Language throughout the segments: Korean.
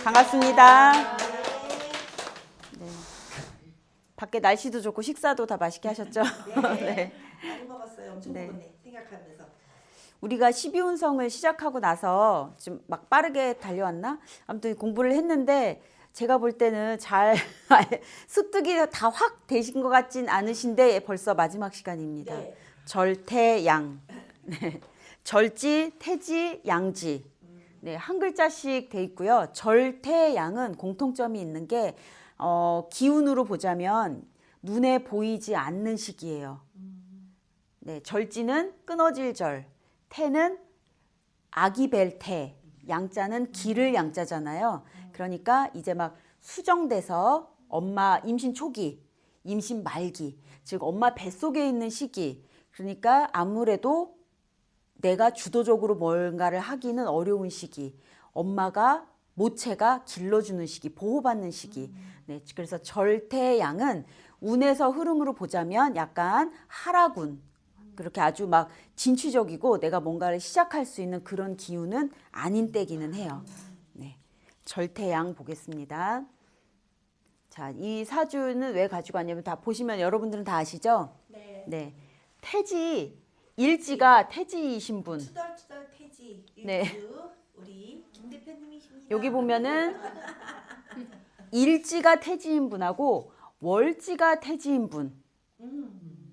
반갑습니다. 네. 밖에 날씨도 좋고 식사도 다 맛있게 하셨죠? 네. 많이 먹었어요. 엄청 먹었네. 생각하면서. 우리가 12운성을 시작하고 나서 좀 막 빠르게 달려왔나? 아무튼 공부를 했는데 제가 볼 때는 잘 습득이 다 확 되신 것 같진 않으신데 벌써 마지막 시간입니다. 네. 절태양. 네. 절지, 태지, 양지. 네, 한 글자씩 돼 있고요. 절태양은 공통점이 있는 게 기운으로 보자면 눈에 보이지 않는 시기예요. 네, 절지는 끊어질 절, 태는 아기 뵐 태, 양자는 기를 양자잖아요. 그러니까 이제 막 수정돼서 엄마 임신 초기, 임신 말기, 즉 엄마 뱃속에 있는 시기. 그러니까 아무래도 내가 주도적으로 뭔가를 하기는 어려운 시기, 엄마가 모체가 길러주는 시기, 보호받는 시기. 네, 그래서 절태양은 운에서 흐름으로 보자면 약간 하라군, 그렇게 아주 막 진취적이고 내가 뭔가를 시작할 수 있는 그런 기운은 아닌 때기는 해요. 네, 절태양 보겠습니다. 자, 이 사주는 왜 가지고 왔냐면 다 보시면 여러분들은 다 아시죠? 네. 네, 태지, 일지가 태지이신 분. 투덜투덜 태지 일주 네. 우리 김 대표님이십니다. 여기 보면은 일지가 태지인 분하고 월지가 태지인 분.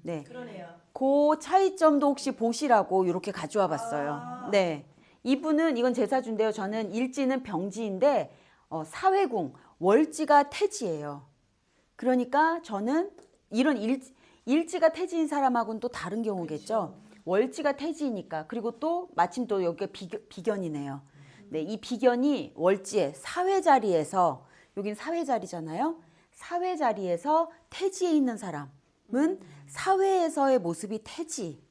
네. 그러네요. 그 차이점도 혹시 보시라고 이렇게 가져와 봤어요. 네. 이분은 이건 제 사주인데요. 저는 일지는 병지인데 사회궁, 월지가 태지예요. 그러니까 저는 이런 일지가 태지인 사람하고는 또 다른 경우겠죠. 월지가 태지이니까. 그리고 또 마침 또 여기가 비견이네요. 네, 이 비견이 월지에 사회 자리에서, 여긴 사회 자리잖아요. 사회 자리에서 태지에 있는 사람은 사회에서의 모습이 태지.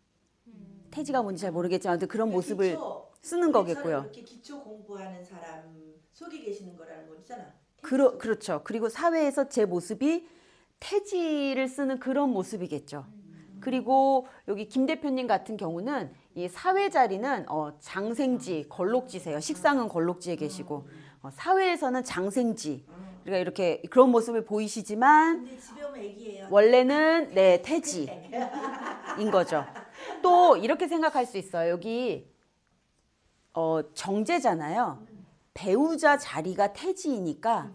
태지가 뭔지 잘 모르겠지만 그런 모습을 쓰는 거겠고요. 이렇게 기초 공부하는 사람 속에 계시는 거라는 거잖아. 그렇죠. 그리고 사회에서 제 모습이 태지를 쓰는 그런 모습이겠죠. 그리고 여기 김 대표님 같은 경우는 이 사회 자리는 장생지, 걸록지세요. 식상은 걸록지에 계시고 사회에서는 장생지. 그러니까 이렇게 그런 모습을 보이시지만 근데 집에 오면 애기예요. 원래는 네, 태지인 거죠. 또 이렇게 생각할 수 있어요. 여기 정제잖아요. 배우자 자리가 태지이니까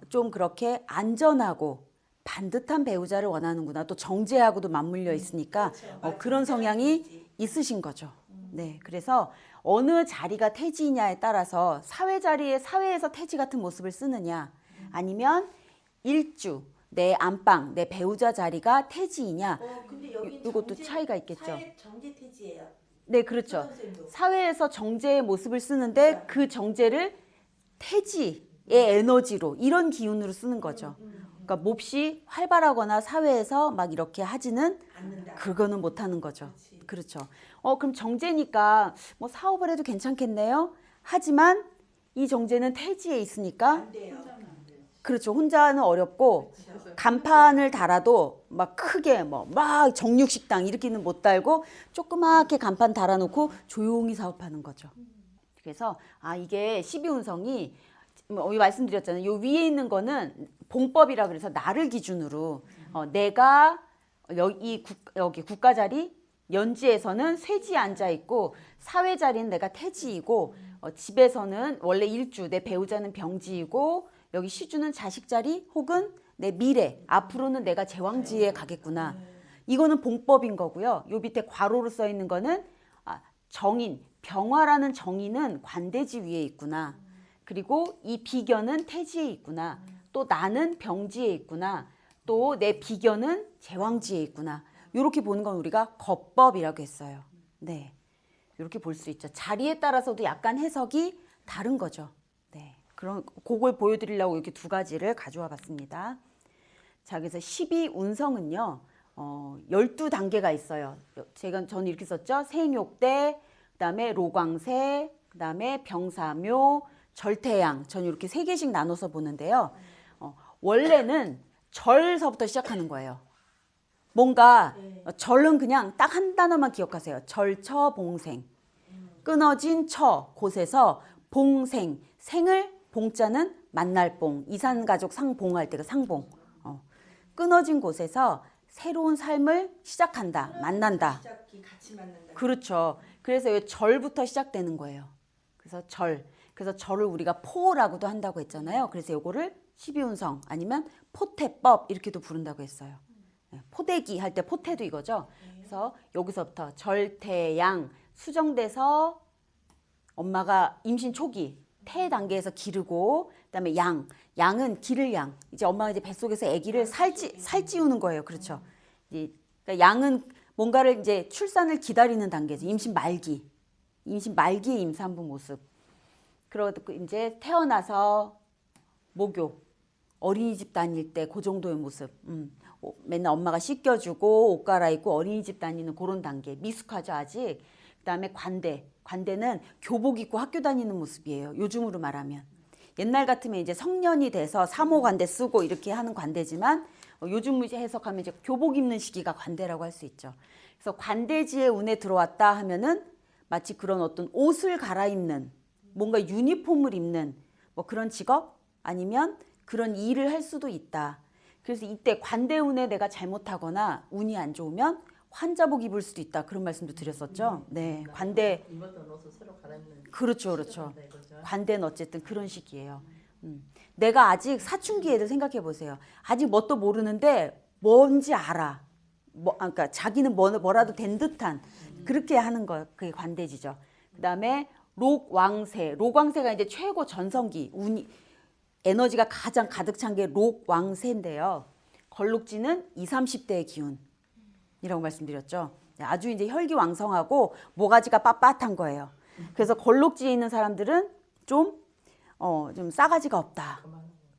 좀 그렇게 안전하고 반듯한 배우자를 원하는구나. 또 정제하고도 맞물려 있으니까 그렇죠. 그런 성향이 있으신 거죠. 네, 그래서 어느 자리가 태지이냐에 따라서 사회 자리에 사회에서 태지 같은 모습을 쓰느냐, 아니면 일주 내 안방 내 배우자 자리가 태지이냐, 근데 여기 이것도 차이가 있겠죠. 정제 태지예요. 네, 그렇죠. 사회에서 정제의 모습을 쓰는데 그 정제를 태지의 에너지로, 이런 기운으로 쓰는 거죠. 그러니까 몹시 활발하거나 사회에서 막 이렇게 하지는 않는다. 그거는 못하는 거죠. 그렇지. 그렇죠. 그럼 정제니까 뭐 사업을 해도 괜찮겠네요. 하지만 이 정제는 태지에 있으니까 안 돼요. 그렇죠. 혼자는 어렵고 간판을 달아도 막 크게 뭐 막 정육식당 이렇게는 못 달고 조그맣게 간판 달아놓고 조용히 사업하는 거죠. 그래서 이게 12운성이 말씀드렸잖아요. 요 위에 있는 거는 봉법이라 그래서 나를 기준으로 내가 여기 국가 자리 연지에서는 쇠지에 앉아 있고 사회 자리는 내가 태지이고 집에서는 원래 일주 내 배우자는 병지이고 여기 시주는 자식 자리 혹은 내 미래 앞으로는 내가 제왕지에 가겠구나. 이거는 봉법인 거고요. 요 밑에 괄호로 써 있는 거는 정인, 병화라는 정인은 관대지 위에 있구나. 그리고 이 비견은 태지에 있구나. 또 나는 병지에 있구나. 또 내 비견은 제왕지에 있구나. 이렇게 보는 건 우리가 겉법이라고 했어요. 네, 이렇게 볼 수 있죠. 자리에 따라서도 약간 해석이 다른 거죠. 네, 그걸 보여드리려고 이렇게 두 가지를 가져와 봤습니다. 자, 그래서 12운성은요, 12단계가 있어요. 저는 이렇게 썼죠. 생욕대, 그 다음에 로광세, 그 다음에 병사묘, 절태양. 저는 이렇게 세 개씩 나눠서 보는데요. 원래는 절서부터 시작하는 거예요. 뭔가 절은 그냥 딱 한 단어만 기억하세요. 절처봉생. 끊어진 처, 곳에서 봉생, 생을 봉자는 만날봉, 이산가족 상봉할 때 그 상봉. 끊어진 곳에서 새로운 삶을 시작한다, 만난다. 시작이 같이 만난다. 그렇죠. 그래서 이 절부터 시작되는 거예요. 그래서 절. 그래서 절을 우리가 포라고도 한다고 했잖아요. 그래서 요거를 12운성 아니면 포태법 이렇게도 부른다고 했어요. 포대기 할 때 포태도 이거죠. 그래서 여기서부터 절태양 수정돼서 엄마가 임신 초기 태 단계에서 기르고 그다음에 양은 기를 양. 이제 엄마가 이제 뱃속에서 아기를 살찌우는 거예요. 그렇죠. 그러니까 양은 뭔가를 이제 출산을 기다리는 단계죠. 임신 말기의 임산부 모습. 그리고 이제 태어나서 목욕, 어린이집 다닐 때 그 정도의 모습. 맨날 엄마가 씻겨주고 옷 갈아입고 어린이집 다니는 그런 단계. 미숙하죠 아직. 그다음에 관대는 교복 입고 학교 다니는 모습이에요. 요즘으로 말하면. 옛날 같으면 이제 성년이 돼서 사모 관대 쓰고 이렇게 하는 관대지만 요즘 해석하면 이제 교복 입는 시기가 관대라고 할 수 있죠. 그래서 관대지의 운에 들어왔다 하면은 마치 그런 어떤 옷을 갈아입는 뭔가 유니폼을 입는 뭐 그런 직업 아니면 그런 일을 할 수도 있다. 그래서 이때 관대운에 내가 잘못하거나 운이 안 좋으면 환자복 입을 수도 있다. 그런 말씀도 드렸었죠. 네, 관대. 입었던 옷을 새로 갈아입는. 그렇죠. 관대는 어쨌든 그런 시기예요. 내가 아직 사춘기 애들 생각해 보세요. 아직 뭣도 모르는데 뭔지 알아. 그러니까 자기는 뭐라도 된 듯한 그렇게 하는 거 그게 관대지죠. 그다음에 록왕세가 이제 최고 전성기 운이 에너지가 가장 가득 찬 게 록왕세인데요. 걸록지는 20, 30대의 기운이라고 말씀드렸죠. 아주 이제 혈기왕성하고 모가지가 빳빳한 거예요. 그래서 걸록지에 있는 사람들은 좀 싸가지가 없다.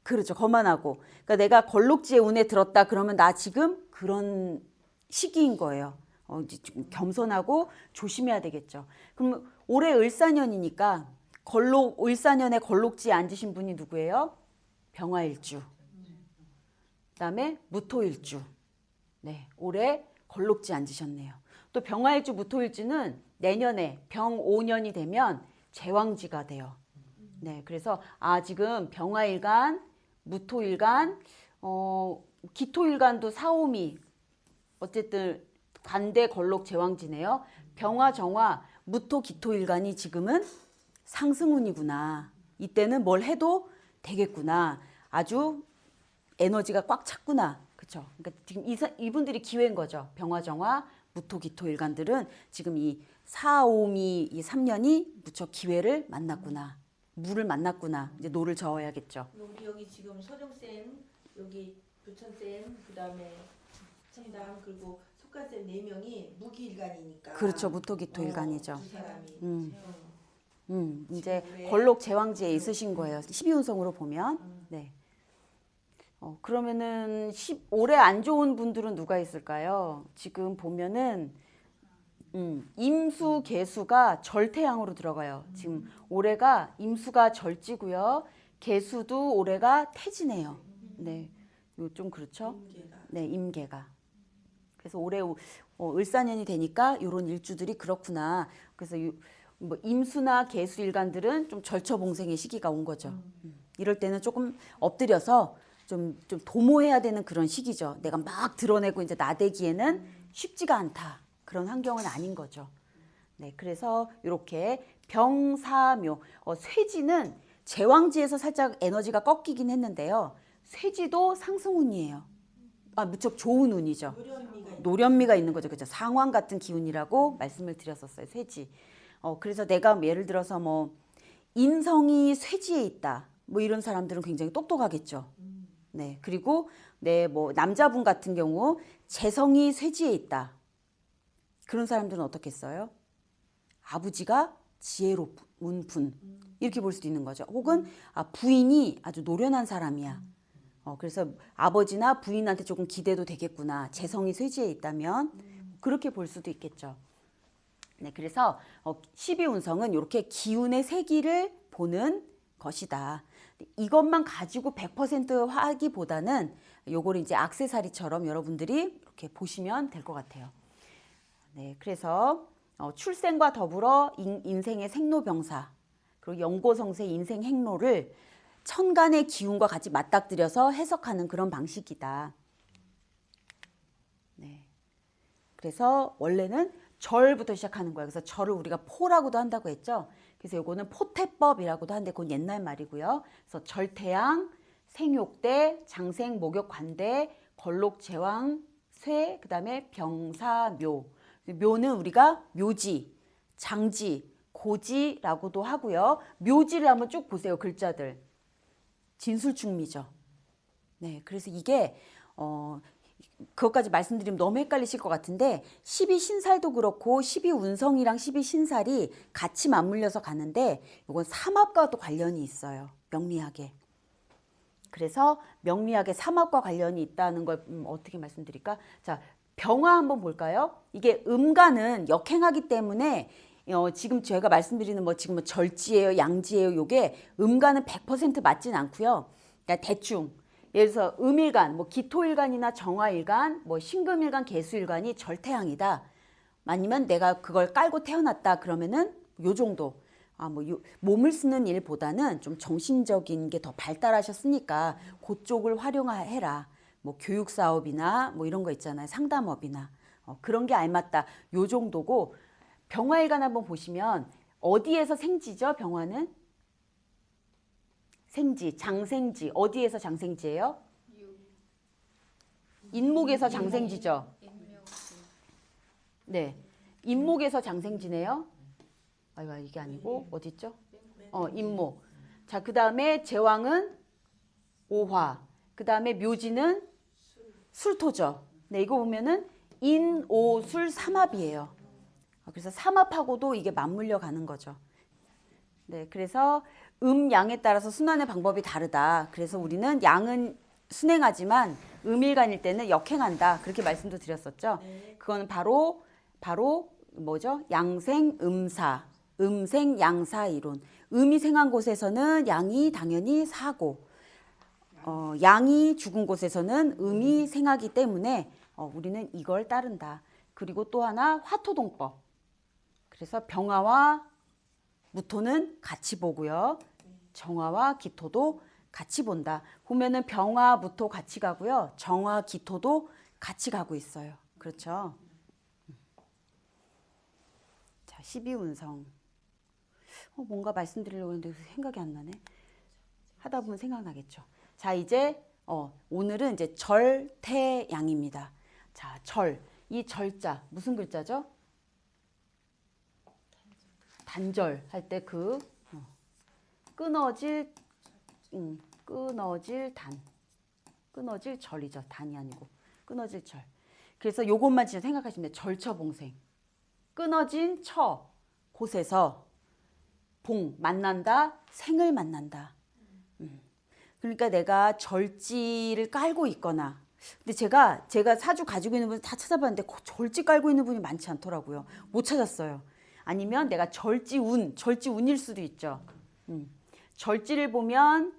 그렇죠. 거만하고. 그러니까 내가 걸록지의 운에 들었다 그러면 나 지금 그런 시기인 거예요. 이제 좀 겸손하고 조심해야 되겠죠. 그럼 올해 을사년이니까 을사년에 걸록지에 앉으신 분이 누구예요? 병화일주. 그다음에 무토일주. 네, 올해 걸록지 앉으셨네요. 또 병화일주, 무토일주는 내년에 병 5년이 되면 제왕지가 돼요. 네, 그래서 지금 병화일간, 무토일간, 기토일간도 사오미 어쨌든 관대 걸록 제왕지네요. 병화, 정화, 무토, 기토일간이 지금은 상승운이구나. 이때는 뭘 해도 되겠구나. 아주 에너지가 꽉 찼구나. 그렇죠? 그러니까 지금 이분들이 기회인 거죠. 병화, 정화, 무토, 기토 일간들은 지금 이 사오미 이 3년이 무척 기회를 만났구나. 물을 만났구나. 이제 노를 저어야겠죠. 우리 여기 지금 서정쌤, 여기 부천쌤, 그다음에 청담 그리고 속간쌤 4명이 무기일간이니까. 그렇죠. 무토, 기토 일간이죠. 두 사람이. 이제 지금 걸록 제왕지에 있으신 거예요. 12운성으로 보면. 네. 그러면은 올해 안 좋은 분들은 누가 있을까요? 지금 보면은 임수, 개수가 절태양으로 들어가요. 지금 올해가 임수가 절지고요. 개수도 올해가 태지네요. 네, 좀 그렇죠? 네, 임계가. 그래서 올해 을사년이 되니까 이런 일주들이 그렇구나. 그래서 뭐 임수나 개수 일간들은 좀 절처봉생의 시기가 온 거죠. 이럴 때는 조금 엎드려서 좀 도모해야 되는 그런 시기죠. 내가 막 드러내고 이제 나대기에는 쉽지가 않다. 그런 환경은 아닌 거죠. 네, 그래서 이렇게 병사묘, 쇠지는 제왕지에서 살짝 에너지가 꺾이긴 했는데요. 쇠지도 상승운이에요. 무척 좋은 운이죠. 노련미가 있는 거죠. 그죠? 상황 같은 기운이라고 말씀을 드렸었어요. 쇠지. 그래서 내가 예를 들어서 뭐 인성이 쇠지에 있다. 뭐 이런 사람들은 굉장히 똑똑하겠죠. 네, 그리고 뭐 남자분 같은 경우 재성이 쇠지에 있다. 그런 사람들은 어떻겠어요? 아버지가 지혜로운 분 이렇게 볼 수도 있는 거죠. 혹은 부인이 아주 노련한 사람이야. 그래서 아버지나 부인한테 조금 기대도 되겠구나. 재성이 쇠지에 있다면 그렇게 볼 수도 있겠죠. 네, 그래서 12운성은 이렇게 기운의 세기를 보는 것이다. 이것만 가지고 100% 하기보다는 요거를 이제 액세서리처럼 여러분들이 이렇게 보시면 될 것 같아요. 네, 그래서 출생과 더불어 인생의 생로병사 그리고 연고성세 인생 행로를 천간의 기운과 같이 맞닥뜨려서 해석하는 그런 방식이다. 네. 그래서 원래는 절부터 시작하는 거예요. 그래서 절을 우리가 포라고도 한다고 했죠. 그래서 요거는 포태법이라고도 하는데 그건 옛날 말이고요. 그래서 절태양, 생욕대, 장생, 목욕, 관대, 걸록, 제왕, 쇠, 그 다음에 병사, 묘. 묘는 우리가 묘지, 장지, 고지라고도 하고요. 묘지를 한번 쭉 보세요. 글자들. 진술충미죠. 네, 그래서 이게 그것까지 말씀드리면 너무 헷갈리실 것 같은데 12신살도 그렇고 12운성이랑 12신살이 같이 맞물려서 가는데 이건 삼합과도 관련이 있어요. 명리학에. 그래서 명리학에 삼합과 관련이 있다는 걸 어떻게 말씀드릴까? 자, 병화 한번 볼까요? 이게 음간은 역행하기 때문에 지금 제가 말씀드리는 지금 절지예요, 양지예요. 요게 음간은 100% 맞진 않고요. 그러니까 대충 예를 들어서 음일간, 기토일간이나 정화일간, 신금일간, 개수일간이 절태양이다. 아니면 내가 그걸 깔고 태어났다 그러면은 요 정도. 몸을 쓰는 일보다는 좀 정신적인 게 더 발달하셨으니까 그쪽을 활용해라. 교육 사업이나 이런 거 있잖아요. 상담업이나 그런 게 알맞다. 요 정도고 병화일간 한번 보시면 어디에서 생지죠? 병화는 생지, 장생지. 어디에서 장생지예요? 인목에서 장생지죠. 네, 인목에서 장생지네요. 아이고 이게 아니고 어디 있죠? 인목. 자, 그 다음에 제왕은 오화. 그 다음에 묘지는 술토죠. 네, 이거 보면은 인오술 삼합이에요. 그래서 삼합하고도 이게 맞물려 가는 거죠. 네, 그래서 양에 따라서 순환의 방법이 다르다. 그래서 우리는 양은 순행하지만 음일간일 때는 역행한다. 그렇게 말씀도 드렸었죠. 그거는 바로 뭐죠? 양생 음사, 음생 양사 이론. 음이 생한 곳에서는 양이 당연히 사고, 양이 죽은 곳에서는 음이 생하기 때문에 우리는 이걸 따른다. 그리고 또 하나 화토동법. 그래서 병화와 무토는 같이 보고요. 정화와 기토도 같이 본다. 보면은 병화, 무토 같이 가고요. 정화, 기토도 같이 가고 있어요. 그렇죠? 자, 12운성. 뭔가 말씀드리려고 했는데 생각이 안 나네. 하다 보면 생각나겠죠. 자, 이제 오늘은 이제 절태양입니다. 자, 이 절자 무슨 글자죠? 단절 할 때 끊어질 끊어질 절이죠. 단이 아니고 끊어질 절. 그래서 요것만 진짜 생각하시면 돼요. 절처봉생. 끊어진 처 곳에서 만난다, 생을 만난다. 그러니까 내가 절지를 깔고 있거나, 근데 제가 사주 가지고 있는 분 다 찾아봤는데 절지 깔고 있는 분이 많지 않더라고요. 못 찾았어요. 아니면 내가 절지운일 수도 있죠. 절지를 보면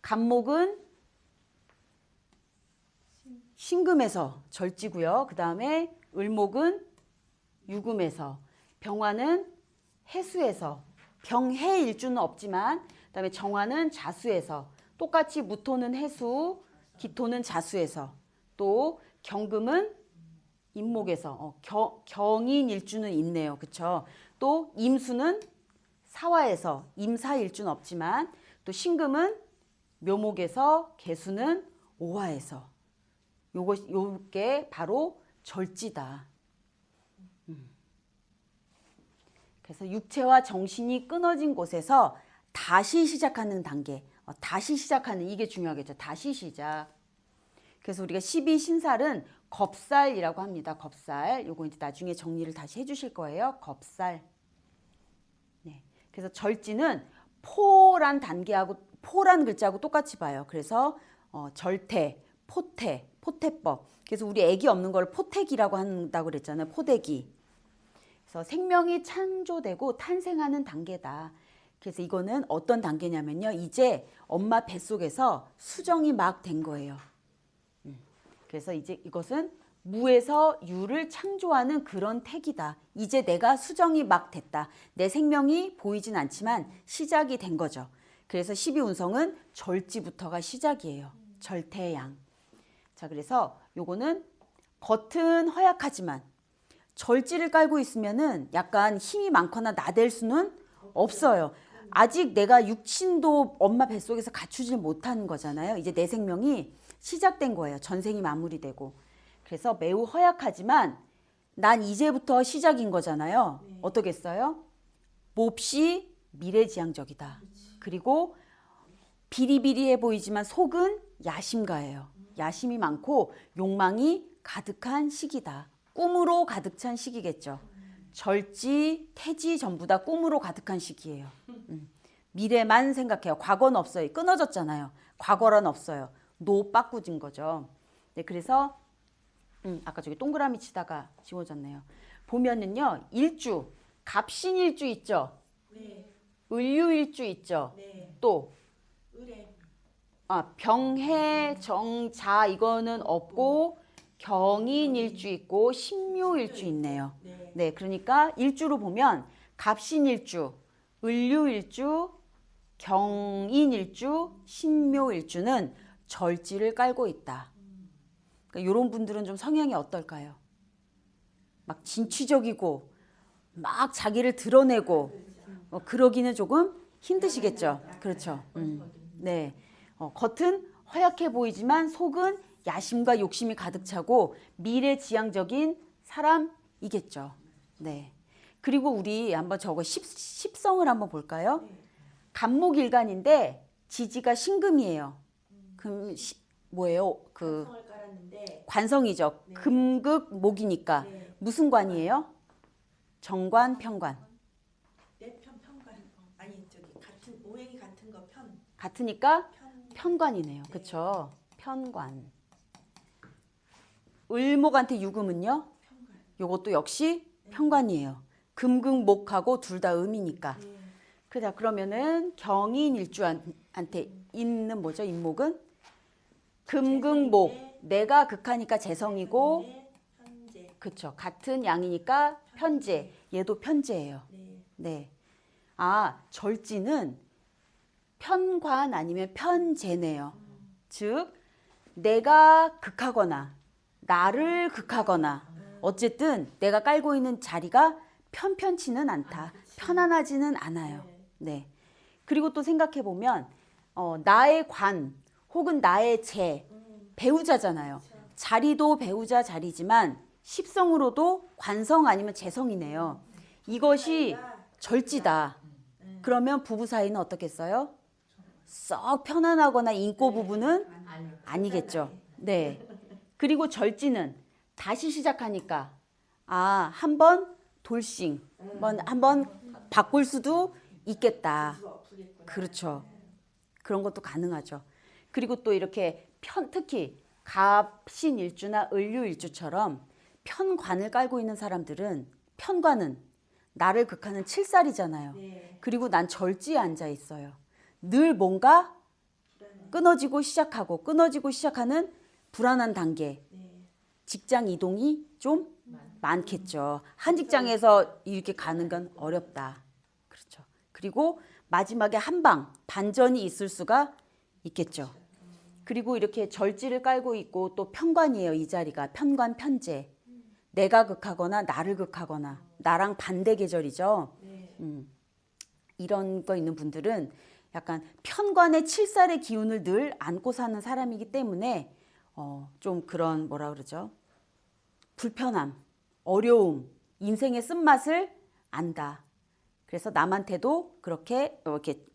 간목은 신금에서 절지고요. 그 다음에 을목은 유금에서, 병화는 해수에서, 병해 일주는 없지만, 그 다음에 정화는 자수에서, 똑같이 무토는 해수, 기토는 자수에서, 또 경금은 임목에서, 경인 일주는 있네요. 그쵸? 또 임수는 사화에서, 임사 일주는 없지만, 또 신금은 묘목에서, 개수는 오화에서. 요게 바로 절지다. 그래서 육체와 정신이 끊어진 곳에서 다시 시작하는 단계, 다시 시작하는 이게 중요하겠죠. 다시 시작. 그래서 우리가 12신살은 겁살이라고 합니다. 겁살. 요거 이제 나중에 정리를 다시 해주실 거예요. 겁살. 네. 그래서 절지는 포란 단계하고 포란 글자하고 똑같이 봐요. 그래서 절태, 포태법. 그래서 우리 애기 없는 걸 포태기라고 한다고 그랬잖아요. 포대기. 그래서 생명이 창조되고 탄생하는 단계다. 그래서 이거는 어떤 단계냐면요. 이제 엄마 뱃속에서 수정이 막 된 거예요. 그래서 이제 이것은 무에서 유를 창조하는 그런 태기다. 이제 내가 수정이 막 됐다. 내 생명이 보이진 않지만 시작이 된 거죠. 그래서 12운성은 절지부터가 시작이에요. 절태양. 자, 그래서 요거는 겉은 허약하지만 절지를 깔고 있으면은 약간 힘이 많거나 나댈 수는 없어요. 아직 내가 육신도 엄마 뱃속에서 갖추질 못하는 거잖아요. 이제 내 생명이 시작된 거예요. 전생이 마무리되고. 그래서 매우 허약하지만 난 이제부터 시작인 거잖아요. 어떠겠어요? 몹시 미래지향적이다. 그리고 비리비리해 보이지만 속은 야심가예요. 야심이 많고 욕망이 가득한 시기다. 꿈으로 가득 찬 시기겠죠. 절지, 태지 전부 다 꿈으로 가득한 시기예요. 미래만 생각해요. 과거는 없어요. 끊어졌잖아요. 과거란 없어요. 노 빠꾸진 거죠. 네, 그래서 아까 저기 동그라미 치다가 지워졌네요. 보면은요, 일주, 갑신일주 있죠. 네. 을류일주 있죠. 네. 또 의뢰. 병해, 정자 이거는 없고 경인일주 있고 신묘일주 있네요. 네. 네, 그러니까 일주로 보면 갑신일주, 을류일주, 경인일주, 신묘일주는 절지를 깔고 있다. 그러니까 이런 분들은 좀 성향이 어떨까요? 막 진취적이고 막 자기를 드러내고 그러기는 조금 힘드시겠죠. 그렇죠. 네, 겉은 허약해 보이지만 속은 야심과 욕심이 가득 차고 미래지향적인 사람이겠죠. 네. 그리고 우리 한번 저거 십성을 한번 볼까요? 간목일간인데 지지가 신금이에요. 그럼 뭐예요? 그 성을 깔았는데. 관성이죠. 네. 금극목이니까 네. 무슨 관이에요? 정관, 편관. 내편 편관. 아니 저기 같은 오행이 같은 거 편. 같으니까 편. 편관이네요. 네. 그렇죠? 편관. 을목한테 유금은요? 편관. 요것도 역시 편관이에요. 금극목하고 둘 다 음이니까. 네. 그자 그러면은 경인일주한테 있는 뭐죠? 인목은 금극목. 내가 극하니까 재성이고, 네. 현재. 그쵸? 같은 양이니까 편재. 얘도 편재예요. 네. 네. 아, 절지는 편관 아니면 편재네요. 즉 내가 극하거나 나를 극하거나 어쨌든 내가 깔고 있는 자리가 편편치는 않다. 편안하지는 않아요. 네. 그리고 또 생각해 보면 나의 관 혹은 나의 재 배우자잖아요. 자리도 배우자 자리지만 십성으로도 관성 아니면 재성이네요. 이것이 절지다. 그러면 부부 사이는 어떻겠어요? 썩 편안하거나 인고 부부는 아니겠죠. 네. 그리고 절지는 다시 시작하니까 한번 돌싱 한번 바꿀 수도 있겠다. 수가 없겠구나. 그렇죠. 그런 것도 가능하죠. 그리고 또 이렇게 특히 갑신일주나 을류일주처럼 편관을 깔고 있는 사람들은 편관은 나를 극하는 칠살이잖아요. 네. 그리고 난 절지에 앉아 있어요. 늘 뭔가 끊어지고 시작하고 끊어지고 시작하는 불안한 단계. 네. 직장 이동이 좀 많겠죠. 한 직장에서 이렇게 가는 건 어렵다. 그렇죠. 그리고 마지막에 한 방, 반전이 있을 수가 있겠죠. 그리고 이렇게 절지를 깔고 있고 또 편관이에요. 이 자리가 편관 편재. 내가 극하거나 나를 극하거나 나랑 반대 계절이죠. 네. 이런 거 있는 분들은 약간 편관의 칠살의 기운을 늘 안고 사는 사람이기 때문에 좀 그런 뭐라 그러죠? 불편함, 어려움, 인생의 쓴맛을 안다. 그래서 남한테도 그렇게 이렇게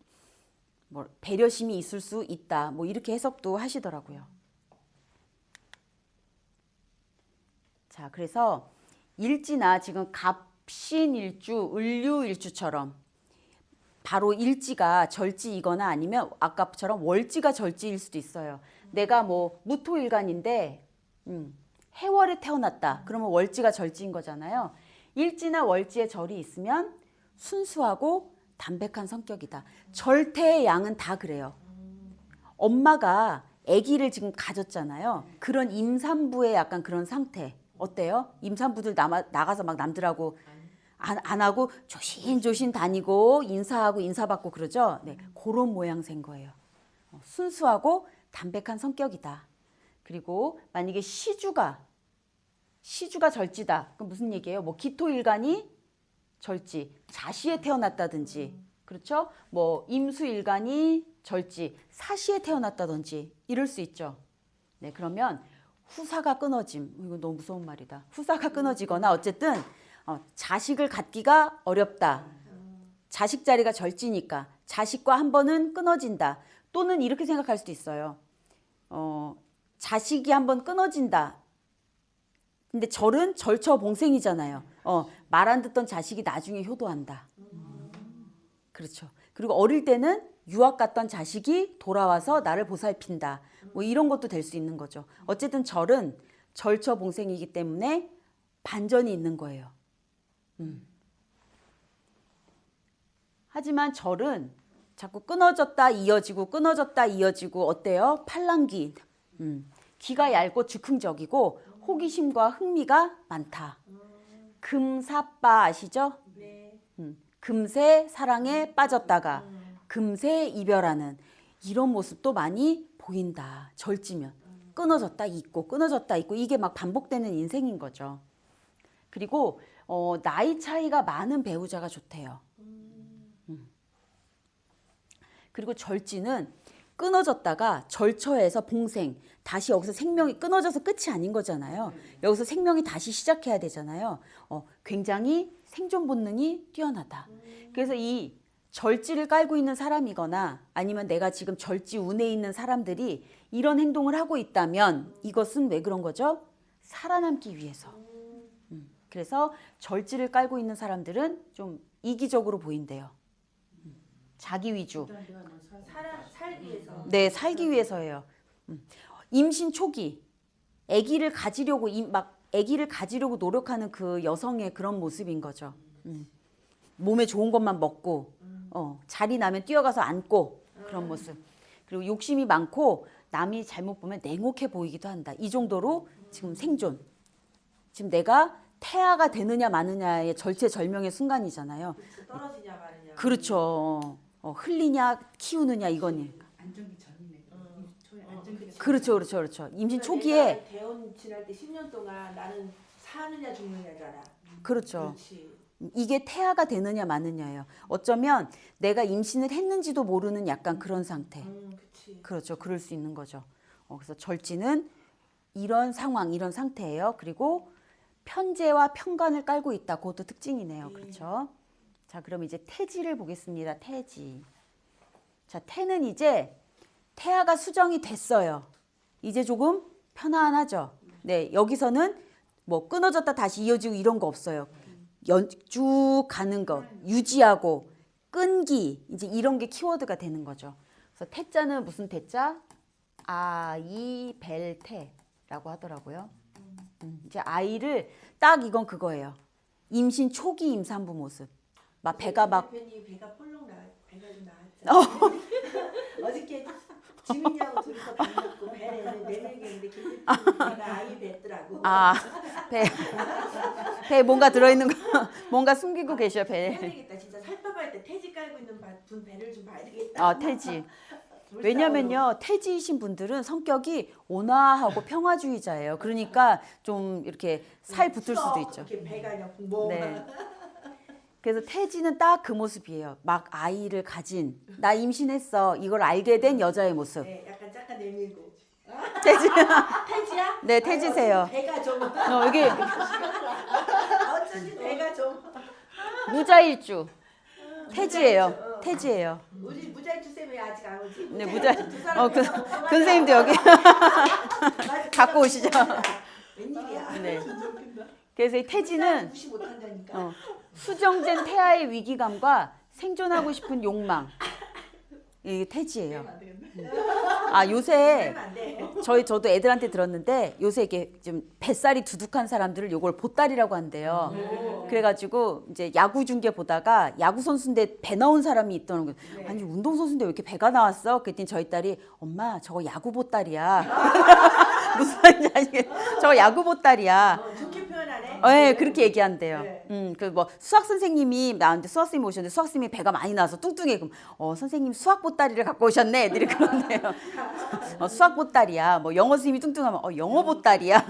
배려심이 있을 수 있다. 뭐 이렇게 해석도 하시더라고요. 자, 그래서 일지나 지금 갑신일주, 을류일주처럼 바로 일지가 절지이거나 아니면 아까처럼 월지가 절지일 수도 있어요. 내가 뭐 무토일간인데 해월에 태어났다. 그러면 월지가 절지인 거잖아요. 일지나 월지에 절이 있으면 순수하고 담백한 성격이다. 절태의 양은 다 그래요. 엄마가 아기를 지금 가졌잖아요. 그런 임산부의 약간 그런 상태. 어때요? 임산부들 나가서 막 남들하고 안 하고 조신조신 다니고 인사하고 인사받고 그러죠. 네, 그런 모양새인 거예요. 순수하고 담백한 성격이다. 그리고 만약에 시주가 절지다. 그럼 무슨 얘기예요? 뭐 기토일간이 절지, 자시에 태어났다든지, 그렇죠? 뭐 임수일간이 절지, 사시에 태어났다든지 이럴 수 있죠. 네, 그러면 후사가 끊어짐. 이거 너무 무서운 말이다. 후사가 끊어지거나 어쨌든 자식을 갖기가 어렵다. 자식 자리가 절지니까 자식과 한 번은 끊어진다. 또는 이렇게 생각할 수도 있어요. 자식이 한 번 끊어진다. 근데 절은 절처봉생이잖아요. 말 안 듣던 자식이 나중에 효도한다. 그렇죠. 그리고 어릴 때는 유학 갔던 자식이 돌아와서 나를 보살핀다. 뭐 이런 것도 될 수 있는 거죠. 어쨌든 절은 절처봉생이기 때문에 반전이 있는 거예요. 하지만 절은 자꾸 끊어졌다 이어지고 끊어졌다 이어지고 어때요? 팔랑귀. 귀가 얇고 즉흥적이고 호기심과 흥미가 많다. 금사빠 아시죠? 네. 금세 사랑에 빠졌다가 금세 이별하는 이런 모습도 많이 보인다. 절지면 끊어졌다 있고 끊어졌다 있고 이게 막 반복되는 인생인 거죠. 그리고 나이 차이가 많은 배우자가 좋대요. 그리고 절지는 끊어졌다가 절처에서 봉생, 다시 여기서 생명이 끊어져서 끝이 아닌 거잖아요. 여기서 생명이 다시 시작해야 되잖아요. 굉장히 생존 본능이 뛰어나다. 그래서 이 절지를 깔고 있는 사람이거나 아니면 내가 지금 절지 운에 있는 사람들이 이런 행동을 하고 있다면 이것은 왜 그런 거죠? 살아남기 위해서. 그래서 절지를 깔고 있는 사람들은 좀 이기적으로 보인대요. 자기 위주. 살기 위해서. 네, 살기 위해서예요. 임신 초기, 아기를 가지려고 아기를 가지려고 노력하는 그 여성의 그런 모습인 거죠. 몸에 좋은 것만 먹고, 자리 나면 뛰어가서 안고 그런 모습. 그리고 욕심이 많고 남이 잘못 보면 냉혹해 보이기도 한다. 이 정도로 지금 생존. 지금 내가 태아가 되느냐 마느냐의 절체절명의 순간이잖아요. 그치, 떨어지냐 마느냐. 그렇죠. 흘리냐 키우느냐 이거니. 안정기 전이네. 초에 안정기 그렇죠. 임신 그러니까 초기에 내가 대원 지날 때 10년 동안 나는 사느냐 죽느냐잖아. 그렇죠. 그렇지. 이게 태아가 되느냐 마느냐예요. 어쩌면 내가 임신을 했는지도 모르는 약간 그런 상태. 그치. 그렇죠. 그럴 수 있는 거죠. 그래서 절지는 이런 상황, 이런 상태예요. 그리고 편재와 편관을 깔고 있다. 그것도 특징이네요. 그렇죠. 자, 그럼 이제 태지를 보겠습니다. 태지. 자, 태는 이제 태아가 수정이 됐어요. 이제 조금 편안하죠. 네, 여기서는 뭐 끊어졌다 다시 이어지고 이런 거 없어요. 쭉 가는 거, 유지하고 끈기, 이제 이런 게 키워드가 되는 거죠. 그래서 태자는 무슨 태자? 아이벨태라고 하더라고요. 이제 아이를 딱 이건 그거예요. 임신 초기 임산부 모습. 막 배가 막 대표님 배가 폴록 배가 좀 나왔죠. 어저께 지민이하고 둘이서 밥 먹고 배를 내밀겠는데 김대표가 아이 뱉더라고. 배 뭔가 들어있는 거 뭔가 숨기고 계셔 해야 배. 되겠다. 진짜 살펴볼 때 태지 깔고 있는 분 배를 좀 봐야 되겠다. 태지. 왜냐면요 태지이신 분들은 성격이 온화하고 평화주의자예요. 그러니까 좀 이렇게 살 붙을 수도 있죠. 이렇게 배가 그냥 뭐. 네. 그래서 태지는 딱 그 모습이에요. 막 아이를 가진 나 임신했어 이걸 알게 된 여자의 모습. 네, 약간 잠깐 내밀고. 태지. 태지야? 네, 태지세요. 아니, 배가 좀. 여기 어쩐지 배가 좀. 무자일주. 태지예요. 태지예요. 우리 무자일주 쌤이 아직 안 오지? 네, 무자일. 두 사람 그 선생님도 여기 갖고 오시죠. 웬일이야? 네. 그래서 이 태지는 무시 못한다니까. 수정된 태아의 위기감과 생존하고 싶은 욕망. 이게 태지예요. 요새 그러면 안 돼. 저도 애들한테 들었는데 요새 이게 좀 뱃살이 두둑한 사람들을 요걸 보따리라고 한대요. 그래가지고 이제 야구 중계 보다가 야구 선수인데 배 나온 사람이 있더라는 거예요. 네. 아니 운동 선수인데 왜 이렇게 배가 나왔어? 그랬더니 저희 딸이 엄마 저거 야구 보따리야. 무슨 말인지 아시겠어요? 저거 야구 보따리야. 좋게 표현하네. 네, 그렇게 얘기한대요. 네. 그 뭐 수학 선생님이 나한테 수학 선생님 오셨는데 수학 선생님이 배가 많이 나서 뚱뚱해. 그럼 선생님 수학 보따리를 갖고 오셨네. 애들이 그런데요. 수학 보따리야. 뭐 영어 선생님이 뚱뚱하면 영어 보따리야.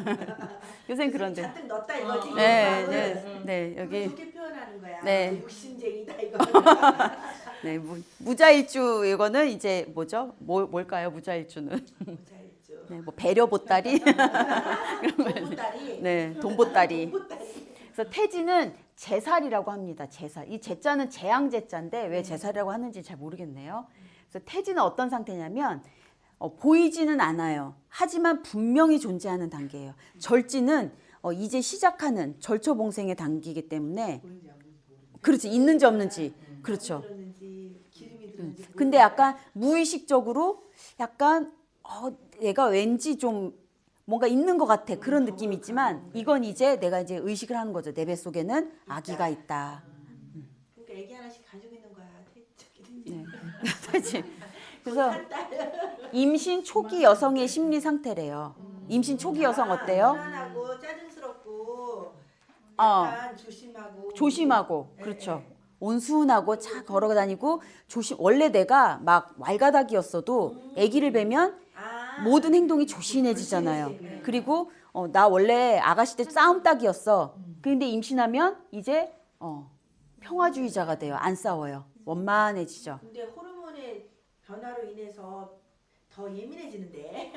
요새는 그런데. 잔뜩 넣었다 이거지. 네, 네, 여기. 그렇게 표현하는 거야. 네. 욕심쟁이다 이거. 네, 무자일주 이거는 이제 뭐죠? 뭘까요? 무자일주는. 모자일주. 네, 뭐 배려 보따리. 돈보따리. 네, 돈 보따리. 돈보따리. 그래서 태지는 제살이라고 합니다. 제살. 이 제자는 재앙제자인데 왜 제살이라고 하는지 잘 모르겠네요. 그래서 태지는 어떤 상태냐면 보이지는 않아요. 하지만 분명히 존재하는 단계예요. 절지는 이제 시작하는 절처봉생의 단계이기 때문에 보이지 않는지 모르겠어요. 그렇지 있는지 없는지 그렇죠. 들었는지 기름이 들었는지. 근데 약간 무의식적으로 약간 내가 왠지 좀 뭔가 있는 것 같아 그런 느낌이 있지만 이건 이제 내가 이제 의식을 하는 거죠. 내 뱃속에는 아기가 있다. 그러니까 애기 하나씩 가지고 있는 거야. 네. 그렇지. 그래서 임신 초기 여성의 심리 상태래요. 임신 초기 여성 어때요? 불안하고 짜증스럽고 어. 약간 조심하고. 조심하고 네, 그렇죠. 네. 온순하고 차 걸어다니고 원래 내가 막 왈가닥이었어도 아기를 뵈면 모든 행동이 조신해지잖아요. 그리고 나 원래 아가씨 때 싸움닭이었어. 근데 임신하면 이제 평화주의자가 돼요. 안 싸워요. 원만해지죠. 근데 호르몬의 변화로 인해서 더 예민해지는데.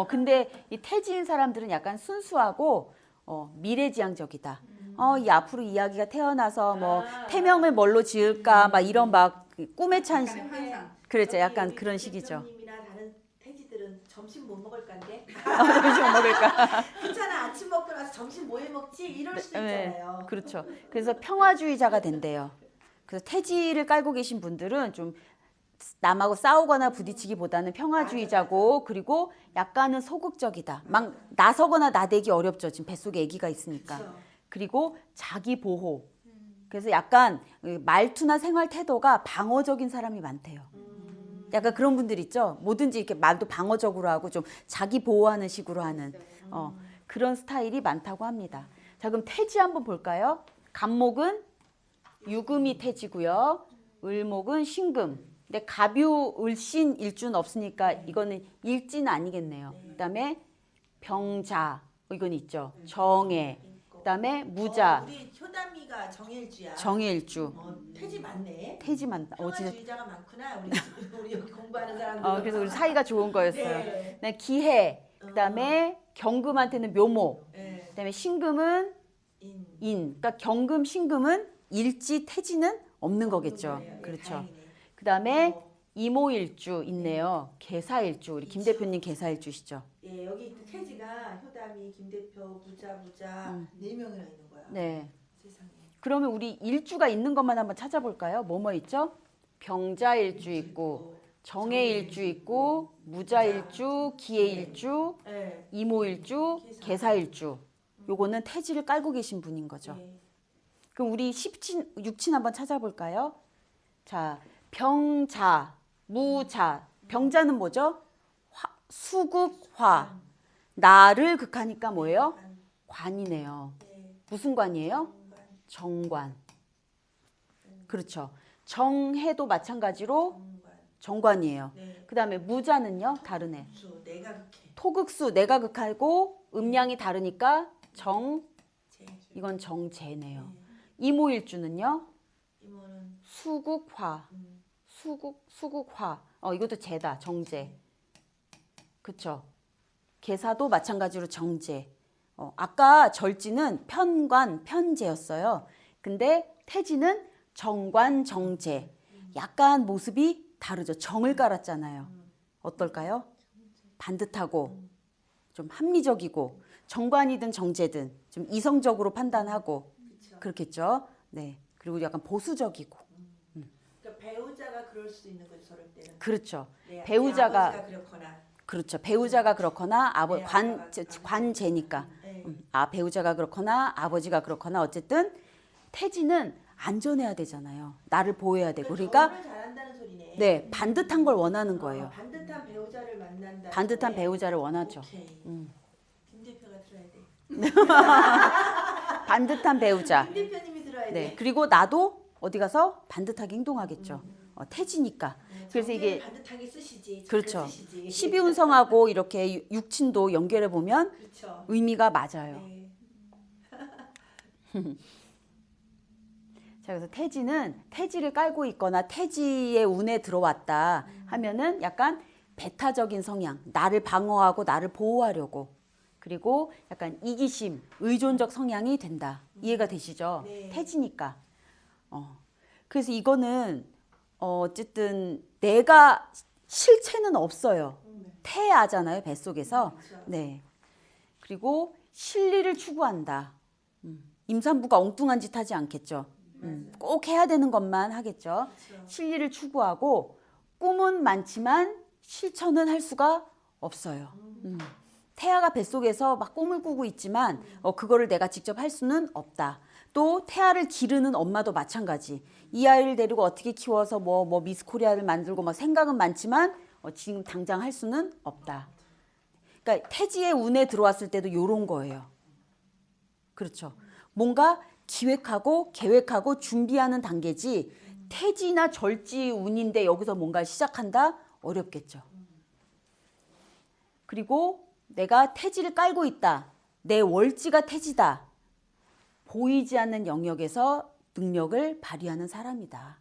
근데 이 태지인 사람들은 약간 순수하고 미래지향적이다. 이 앞으로 이야기가 태어나서 뭐 태명을 뭘로 지을까 막 이런 막 꿈에 찬 환상. 그렇죠. 약간 그런 식이죠. 대표님이나 다른 태지들은 점심 뭐 먹을 건데? 점심 먹을까? 괜찮아. 아침 먹고 나서 점심 뭐 해 먹지? 이럴 수도 네, 있잖아요. 그렇죠. 그래서 평화주의자가 된대요. 그래서 태지를 깔고 계신 분들은 좀 남하고 싸우거나 부딪히기보다는 평화주의자고 그리고 약간은 소극적이다. 막 나서거나 나대기 어렵죠. 지금 뱃속에 아기가 있으니까. 그렇죠. 그리고 자기 보호. 그래서 약간 말투나 생활 태도가 방어적인 사람이 많대요. 약간 그런 분들 있죠. 뭐든지 이렇게 말도 방어적으로 하고 좀 자기 보호하는 식으로 하는 그런 스타일이 많다고 합니다. 자, 그럼 태지 한번 볼까요? 간목은 유금이 태지고요. 을목은 신금. 근데 갑유, 을신, 일주는 없으니까 이거는 일지는 아니겠네요. 그다음에 병자 이건 있죠. 정해. 그다음에 무자. 우리 효담이가 정일주야. 정해일주. 태지 많네. 태지 많다. 진짜. 평화주의자가 많구나. 우리 여기 공부하는 사람들. 그래서 우리 사이가 좋은 거였어요. 네. 그다음에 기해. 그다음에 경금한테는 묘목. 네. 그다음에 신금은 인. 그러니까 경금, 신금은 일지, 태지는 없는 거겠죠. 거예요. 그렇죠. 다행이네. 그다음에 이모일주 있네요. 개사일주. 우리 김 대표님 개사일주시죠. 예, 여기 태지가 효담이, 김 대표, 부자 네 명이나 있는 거야. 네. 세상에. 그러면 우리 일주가 있는 것만 한번 찾아볼까요? 뭐뭐 있죠? 병자일주 있고 정해일주 있고 무자일주, 기해일주, 네. 이모일주, 개사일주. 요거는 태지를 깔고 계신 분인 거죠. 네. 그럼 우리 육친 한번 찾아볼까요? 자, 병자, 무자. 병자는 뭐죠? 수국화. 나를 극하니까 뭐예요? 관이네요. 네. 무슨 관이에요? 정관. 그렇죠. 정해도 마찬가지로 정관이에요. 네. 그 다음에 무자는요? 다르네. 수 내가 극해. 토극수, 내가 극하고 음량이 다르니까 제. 이건 정제네요. 이모일주는요? 이모는 수국화. 수국화. 이것도 제다. 정제. 그쵸. 개사도 마찬가지로 정제. 아까 절지는 편관, 편제였어요. 근데 태지는 정관, 정제. 약간 모습이 다르죠. 정을 깔았잖아요. 어떨까요? 반듯하고 좀 합리적이고 정관이든 정제든 좀 이성적으로 판단하고 그렇죠. 그렇겠죠. 네. 그리고 약간 보수적이고. 그러니까 배우자가 그럴 수 있는 거죠. 저럴 때는. 그렇죠. 네, 배우자가 아버지가 그렇거나. 그렇죠. 배우자가 그렇거나 네, 관제니까. 네. 배우자가 그렇거나 아버지가 그렇거나 어쨌든 태지는 안전해야 되잖아요. 나를 보호해야 되고. 그러니까 결혼을 잘한다는 소리네. 네, 반듯한 걸 원하는 거예요. 반듯한 배우자를 만난다. 반듯한 배우자를 원하죠. 오케이. 김 대표가 들어야 돼. 반듯한 배우자. 김 대표님이 들어야 네. 돼. 그리고 나도 어디 가서 반듯하게 행동하겠죠. 태지니까. 그래서 이게 반듯하게 쓰시지. 잘 그렇죠. 쓰시지. 12운성하고 이렇게 육친도 연결해 보면 그렇죠. 의미가 맞아요. 네. 자, 그래서 태지는 태지를 깔고 있거나 태지의 운에 들어왔다 하면은 약간 배타적인 성향, 나를 방어하고 나를 보호하려고, 그리고 약간 이기심, 의존적 성향이 된다. 이해가 되시죠? 네. 태지니까. 그래서 이거는 어쨌든 내가 실체는 없어요. 태아잖아요, 뱃속에서. 그렇죠. 네. 그리고 실리를 추구한다. 임산부가 엉뚱한 짓 하지 않겠죠. 꼭 해야 되는 것만 하겠죠. 그렇죠. 실리를 추구하고 꿈은 많지만 실천은 할 수가 없어요. 태아가 뱃속에서 막 꿈을 꾸고 있지만 그거를 내가 직접 할 수는 없다. 또 태아를 기르는 엄마도 마찬가지. 이 아이를 데리고 어떻게 키워서 뭐 미스 코리아를 만들고 막 생각은 많지만 지금 당장 할 수는 없다. 그러니까 태지의 운에 들어왔을 때도 요런 거예요. 그렇죠. 뭔가 기획하고 계획하고 준비하는 단계지 태지나 절지 운인데 여기서 뭔가 시작한다? 어렵겠죠. 그리고 내가 태지를 깔고 있다. 내 월지가 태지다. 보이지 않는 영역에서 능력을 발휘하는 사람이다.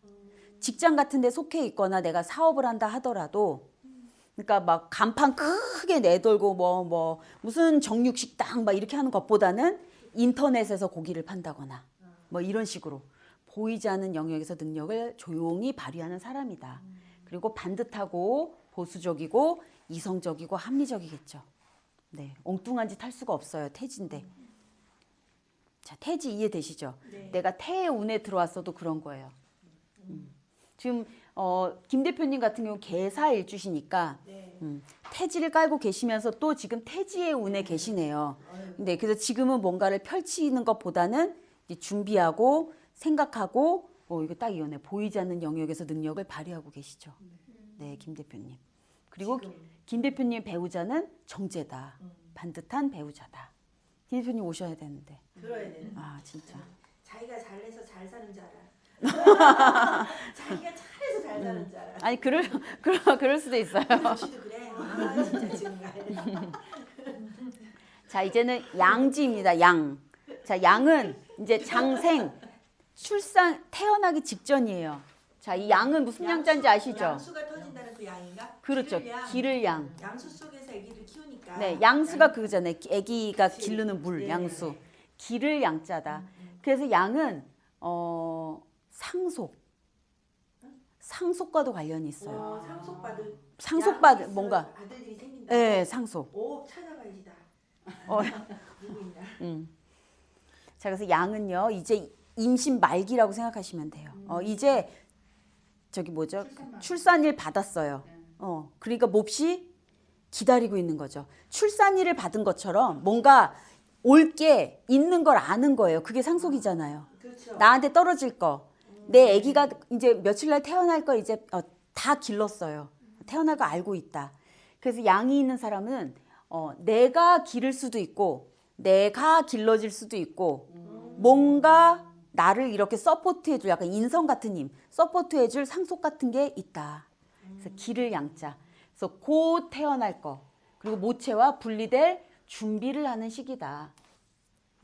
직장 같은 데 속해 있거나 내가 사업을 한다 하더라도, 그러니까 막 간판 크게 내돌고 무슨 정육식당 막 이렇게 하는 것보다는 인터넷에서 고기를 판다거나 뭐 이런 식으로 보이지 않는 영역에서 능력을 조용히 발휘하는 사람이다. 그리고 반듯하고 보수적이고 이성적이고 합리적이겠죠. 네, 엉뚱한 짓 할 수가 없어요. 태지인데. 자, 태지 이해되시죠? 네. 내가 태의 운에 들어왔어도 그런 거예요. 지금 김 대표님 같은 경우 개사 일주시니까 네. 태지를 깔고 계시면서 또 지금 태지의 운에 계시네요. 네, 그래서 지금은 뭔가를 펼치는 것보다는 이제 준비하고 생각하고 이거 딱 이거네. 보이지 않는 영역에서 능력을 발휘하고 계시죠. 네, 김 대표님. 그리고 김 대표님 배우자는 정제다. 반듯한 배우자다. 김 대표님 오셔야 되는데. 들어야 되는. 아, 진짜. 자기가 잘해서 잘 사는 줄 알아. 자기가 잘해서 잘 사는 줄 알아. 아니, 그럴 수도 있어요. 역시도 그래. 아, 진짜 정말. 자, 이제는 양지입니다. 양. 자, 양은 이제 장생, 출산, 태어나기 직전이에요. 자, 이 양은 무슨 양자인지 아시죠? 양수가 터진다는 그 양인가? 그렇죠. 기를 양. 양수 속에서 아기를 키우니까. 네, 양수가 그거잖아요. 아기가 그치. 기르는 물, 네, 양수. 네. 기를 양자다. 그래서 양은 상속과도 관련이 있어요. 상속받을 뭔가. 아들들이 생긴다. 네, 상속. 오, 찾아봐야지 다. 어. 누구 있나? 자, 그래서 양은요, 이제 임신 말기라고 생각하시면 돼요. 이제 저기 뭐죠? 출산일 받았어요. 그러니까 몹시 기다리고 있는 거죠. 출산일을 받은 것처럼 뭔가 올 게 있는 걸 아는 거예요. 그게 상속이잖아요. 그렇죠. 나한테 떨어질 거. 내 아기가 이제 며칠 날 태어날 걸 이제 다 길렀어요. 태어날 거 알고 있다. 그래서 양이 있는 사람은 내가 기를 수도 있고 내가 길러질 수도 있고 뭔가 나를 이렇게 서포트해줄 약간 인성 같은 힘, 서포트해줄 상속 같은 게 있다. 그래서 기를 양자. 그래서 곧 태어날 거 그리고 모체와 분리될 준비를 하는 시기다.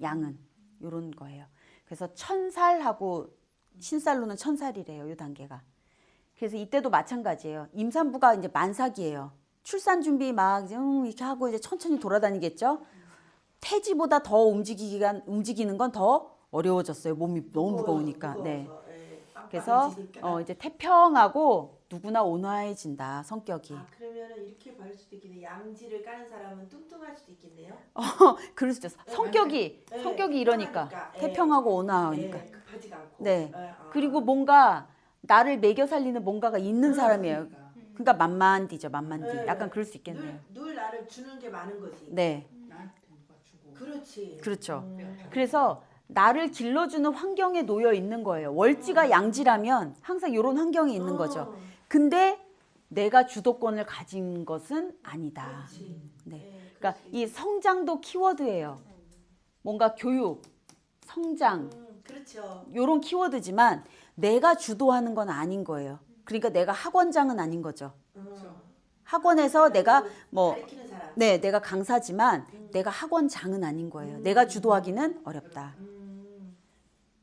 양은 이런 거예요. 그래서 1000살하고 신살로는 1000살이래요. 이 단계가. 그래서 이때도 마찬가지예요. 임산부가 이제 만삭이에요. 출산 준비 막 이렇게 하고 이제 천천히 돌아다니겠죠. 태지보다 더 움직이는 건 더 어려워졌어요. 몸이 너무 무거우니까. 네. 그래서 이제 태평하고 누구나 온화해진다. 성격이. 아, 그러면은 이렇게 볼 수도 있겠네. 양지를 까는 사람은 뚱뚱할 수도 있겠네요. 그럴 수 있죠. 성격이 이러니까 태평하고 온화하니까. 급하지가 않고. 네. 그리고 뭔가 나를 먹여 살리는 뭔가가 있는 사람이에요. 그러니까 만만디죠. 만만디. 약간 그럴 수 있겠네요. 늘 나를 주는 게 많은 거지. 네. 나한테 누가 주고. 그렇지. 그렇죠. 그래서 나를 길러주는 환경에 놓여 있는 거예요. 월지가 양지라면 항상 이런 환경이 있는 거죠. 근데 내가 주도권을 가진 것은 아니다. 그렇지. 네. 그러니까 이 성장도 키워드예요. 뭔가 교육, 성장 그렇죠. 요런 키워드지만 내가 주도하는 건 아닌 거예요. 그러니까 내가 학원장은 아닌 거죠. 학원에서 내가 뭐 가르치는 사람. 네, 내가 강사지만 내가 학원장은 아닌 거예요. 내가 주도하기는 어렵다.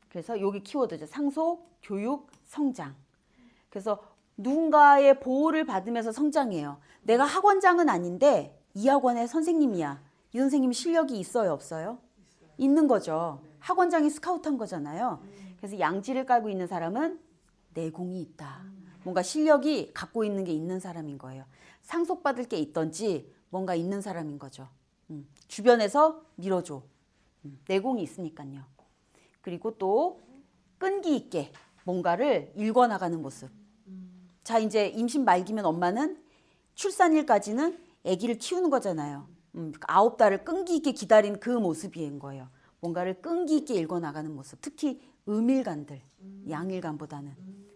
그래서 여기 키워드죠. 상속, 교육, 성장. 그래서 누군가의 보호를 받으면서 성장해요. 내가 학원장은 아닌데 이 학원의 선생님이야. 이 선생님이 실력이 있어요, 없어요? 있는 거죠. 학원장이 스카우트한 거잖아요. 그래서 양지를 깔고 있는 사람은 내공이 있다. 뭔가 실력이 갖고 있는 게 있는 사람인 거예요. 상속받을 게 있던지 뭔가 있는 사람인 거죠. 주변에서 밀어줘. 내공이 있으니까요. 그리고 또 끈기 있게 뭔가를 읽어나가는 모습. 자, 이제 임신 말기면 엄마는 출산일까지는 아기를 키우는 거잖아요. 9달을 끈기 있게 기다린 그 모습인 거예요. 뭔가를 끈기 있게 읽어나가는 모습. 특히 음일간들, 양일간보다는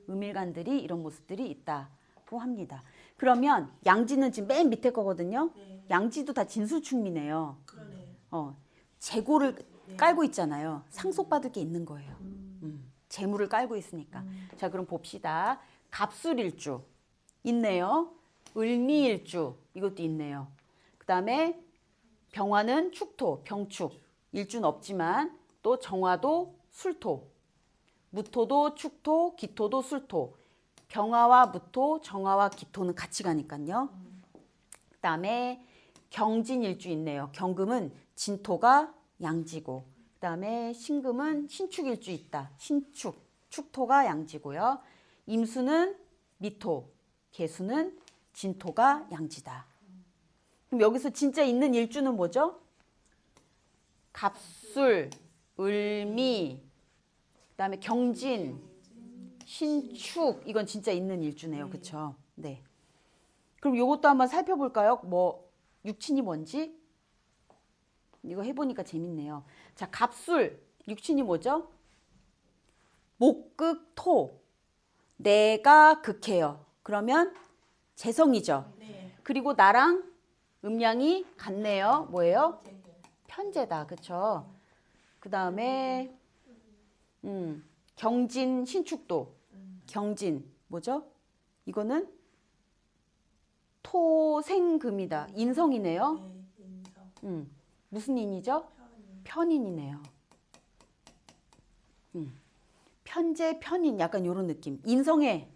음일간들이 이런 모습들이 있다고 합니다. 그러면 양지는 지금 맨 밑에 거거든요. 양지도 다 진술충미네요. 그러네. 재고를 깔고 있잖아요. 상속받을 게 있는 거예요. 재물을 깔고 있으니까. 자, 그럼 봅시다. 갑술일주 있네요. 을미일주 이것도 있네요. 그 다음에 병화는 축토, 병축. 일주는 없지만 또 정화도 술토. 무토도 축토, 기토도 술토. 병화와 무토, 정화와 기토는 같이 가니까요. 그 다음에 경진일주 있네요. 경금은 진토가 양지고, 그 다음에 신금은 신축일주 있다. 신축, 축토가 양지고요. 임수는 미토, 계수는 진토가 양지다. 그럼 여기서 진짜 있는 일주는 뭐죠? 갑술, 을미, 그 다음에 경진, 신축. 이건 진짜 있는 일주네요. 그렇죠? 네. 그럼 이것도 한번 살펴볼까요? 뭐 육친이 뭔지? 이거 해보니까 재밌네요. 자, 갑술, 육친이 뭐죠? 목극토. 내가 극해요. 그러면 재성이죠. 네. 그리고 나랑 음양이 같네요. 뭐예요? 편재다. 그렇죠? 그 다음에 경진 신축도. 경진 뭐죠? 이거는 토생금이다. 인성이네요. 네, 인성. 무슨 인이죠? 편인이네요. 편재, 편인 약간 이런 느낌. 인성에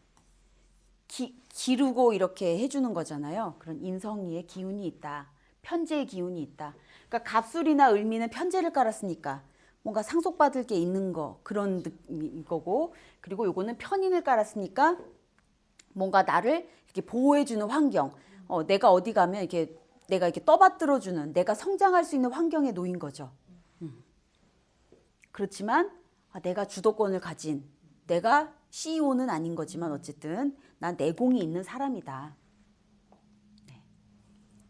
기르고 이렇게 해주는 거잖아요. 그런 인성의 기운이 있다. 편재의 기운이 있다. 그러니까 갑술이나 을미는 편재를 깔았으니까 뭔가 상속받을 게 있는 거 그런 거고, 그리고 요거는 편인을 깔았으니까 뭔가 나를 이렇게 보호해주는 환경. 내가 어디 가면 이렇게 내가 이렇게 떠받들어주는, 내가 성장할 수 있는 환경에 놓인 거죠. 그렇지만 내가 주도권을 가진, 내가 CEO는 아닌 거지만 어쨌든 난 내공이 있는 사람이다. 네.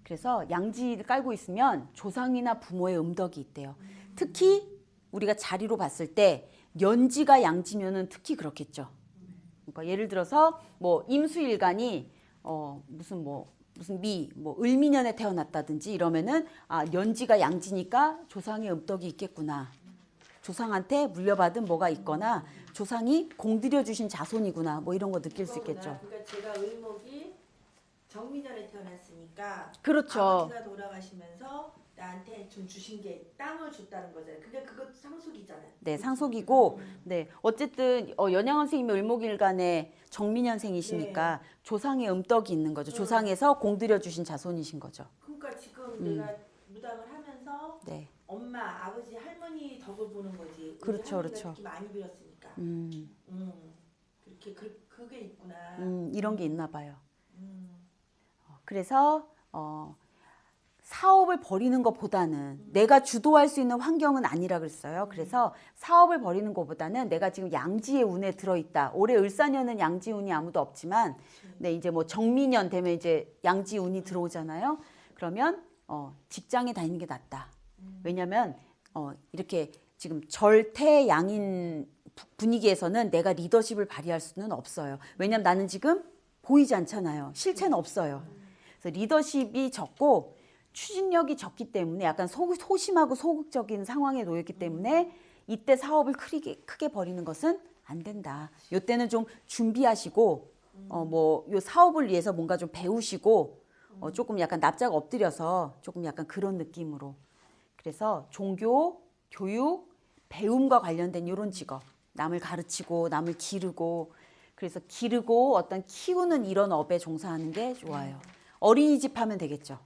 그래서 양지를 깔고 있으면 조상이나 부모의 음덕이 있대요. 특히 우리가 자리로 봤을 때 연지가 양지면은 특히 그렇겠죠. 그러니까 예를 들어서 뭐 임수일간이 무슨 을미년에 태어났다든지 이러면은 연지가 양지니까 조상의 음덕이 있겠구나. 조상한테 물려받은 뭐가 있거나 조상이 공들여 주신 자손이구나. 뭐 이런 거 느낄 수 있겠죠. 그러니까 제가 을목이 정미년에 태어났으니까 그렇죠. 아버지가 돌아가시면서 나한테 좀 주신 게 땅을 줬다는 거잖아요. 근데 그것도 상속이잖아요. 네, 상속이고, 네, 어쨌든 연양원 선생님이 을목일간의 정민년생이시니까 조상의 음덕이 있는 거죠. 조상에서 공들여 주신 자손이신 거죠. 그러니까 지금 내가 무당을 하면서 네, 엄마, 아버지, 할머니 덕을 보는 거지. 그렇죠, 할머니가 그렇죠. 특히 많이 빌었으니까. 그렇게 그게 있구나. 이런 게 있나 봐요. 음. 그래서 사업을 벌이는 것보다는 내가 주도할 수 있는 환경은 아니라 그랬어요. 그래서 사업을 벌이는 것보다는 내가 지금 양지의 운에 들어있다. 올해 을사년은 양지 운이 아무도 없지만, 네, 이제 뭐 정미년 되면 이제 양지 운이 들어오잖아요. 그러면 직장에 다니는 게 낫다. 왜냐면 이렇게 지금 절태양인 분위기에서는 내가 리더십을 발휘할 수는 없어요. 왜냐면 나는 지금 보이지 않잖아요. 실체는 없어요. 그래서 리더십이 적고 추진력이 적기 때문에 약간 소심하고 소극적인 상황에 놓였기 때문에 이때 사업을 크게 벌이는 것은 안 된다. 요때는 좀 준비하시고 뭐 요 사업을 위해서 뭔가 좀 배우시고 조금 약간 납작 엎드려서 조금 약간 그런 느낌으로. 그래서 종교, 교육, 배움과 관련된 이런 직업. 남을 가르치고 남을 기르고 그래서 기르고 어떤 키우는 이런 업에 종사하는 게 좋아요. 어린이집 하면 되겠죠.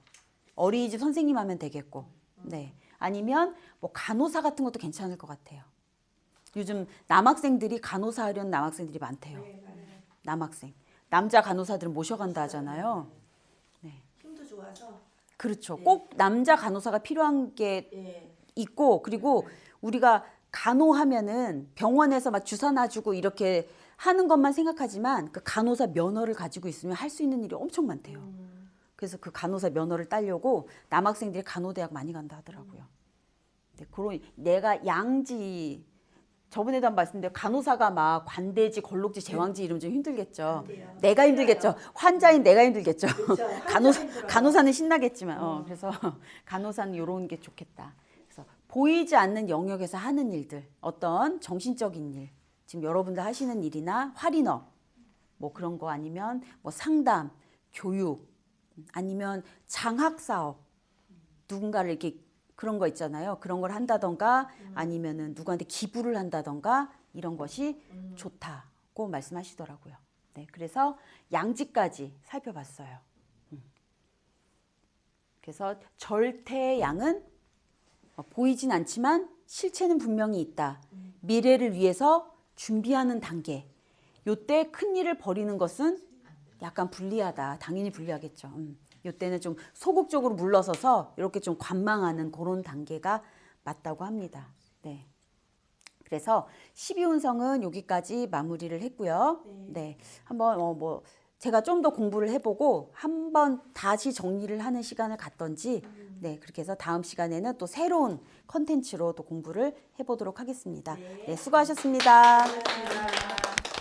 어린이집 선생님 하면 되겠고. 네. 아니면 뭐 간호사 같은 것도 괜찮을 것 같아요. 요즘 남학생들이 간호사 하려는 남학생들이 많대요. 네, 맞아요. 남학생. 남자 간호사들은 모셔간다 하잖아요. 네. 힘도 좋아서. 그렇죠. 네. 꼭 남자 간호사가 필요한 게 예. 있고 그리고 우리가 간호하면은 병원에서 막 주사 놔주고 이렇게 하는 것만 생각하지만 그 간호사 면허를 가지고 있으면 할 수 있는 일이 엄청 많대요. 그래서 그 간호사 면허를 따려고 남학생들이 간호대학 많이 간다 하더라고요. 네, 그런 내가 양지 저번에도 한 말씀드렸는데 간호사가 막 관대지, 걸록지, 제왕지 이러면 좀 힘들겠죠. 안 돼요. 내가 힘들겠죠. 환자인 내가 힘들겠죠. 그렇죠. 간호사는 신나겠지만 그래서 간호사는 이런 게 좋겠다. 그래서 보이지 않는 영역에서 하는 일들, 어떤 정신적인 일, 지금 여러분들 하시는 일이나 할인업, 뭐 그런 거 아니면 뭐 상담, 교육, 아니면 장학 사업, 누군가를 이렇게 그런 거 있잖아요. 그런 걸 한다던가 아니면은 누구한테 기부를 한다던가 이런 것이 좋다고 말씀하시더라고요. 네, 그래서 양지까지 살펴봤어요. 그래서 절대양은 보이진 않지만 실체는 분명히 있다. 미래를 위해서 준비하는 단계. 요때 큰 일을 벌이는 것은 약간 불리하다. 당연히 불리하겠죠. 요때는 좀 소극적으로 물러서서 이렇게 좀 관망하는 그런 단계가 맞다고 합니다. 네. 그래서 12운성은 여기까지 마무리를 했고요. 네. 한번 뭐 제가 좀 더 공부를 해보고 한번 다시 정리를 하는 시간을 갖던지 네, 그렇게 해서 다음 시간에는 또 새로운 컨텐츠로 또 공부를 해보도록 하겠습니다. 네, 수고하셨습니다. 감사합니다.